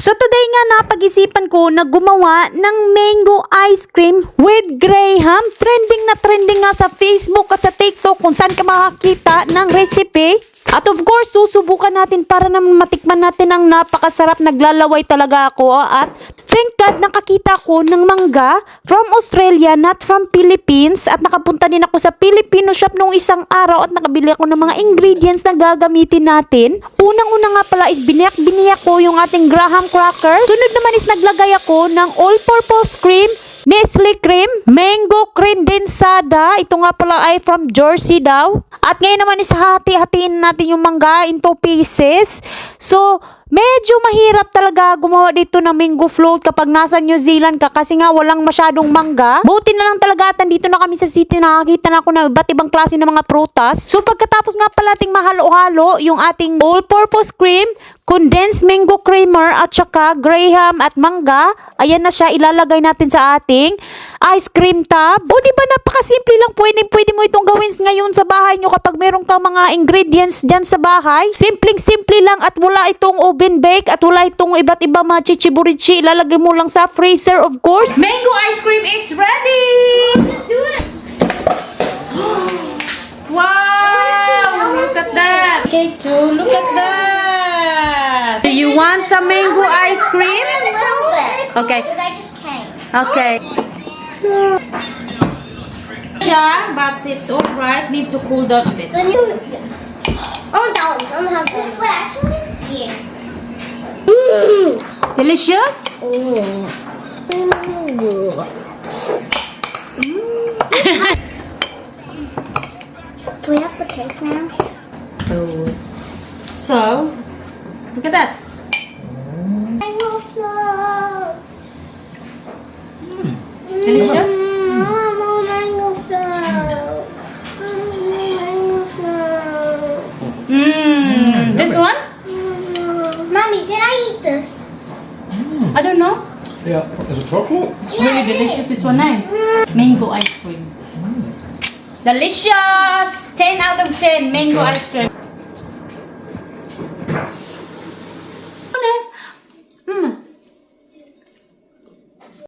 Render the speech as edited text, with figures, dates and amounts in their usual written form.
So today nga napag-isipan ko na gumawa ng mango ice cream with graham. Trending nga sa Facebook at sa TikTok kung saan ka makakita ng recipe. At of course, susubukan natin para naman matikman natin ang napakasarap. Naglalaway talaga ako at thank God nakakita ko ng mangga from Australia, not from Philippines. At nakapunta din ako sa Filipino shop nung isang araw at nakabili ako ng mga ingredients na gagamitin natin. Unang-una nga pala is biniyak ko yung ating graham crackers. Sunod naman is naglagay ako ng all-purpose cream, Nestle cream, mango condensada. Ito nga pala ay from Jersey daw. At ngayon naman is hati-hatiin natin yung mangga into pieces. So, medyo mahirap talaga gumawa dito ng mango float kapag nasa New Zealand ka kasi nga walang masyadong mangga. Buti na lang talaga at nandito na kami sa city, nakakita na ako ng iba't ibang klase ng mga prutas. So, pagkatapos nga pala ating mahalo-halo yung ating all-purpose cream, condensed mango creamer at saka graham at mangga, ayan na siya, ilalagay natin sa ating ice cream tub. O diba napakasimple lang, pwede mo itong gawin ngayon sa bahay nyo kapag meron kang mga ingredients dyan sa bahay. Simple lang at wala itong oven bake at wala itong iba't ibang mga chichiburichi. Ilalagay mo lang sa freezer of course. Mango ice cream is ready! Do it. Wow! Look at that! Okay, too, look at that! Do you want some mango ice cream? A little bit. Okay. Because I just came. Okay. Yeah, but it's alright. Need to cool down a bit. Then you. Oh, no. I'm gonna have one. Wait, actually, yeah. Delicious? Can we have the cake now? So, look at that. Mango float. Delicious? More mango float. Mango float. This one? Mommy, can I eat this? I don't know. Yeah, is it chocolate? It's really delicious, this one, eh? Mango ice cream. Delicious! 10 out of 10 mango ice cream.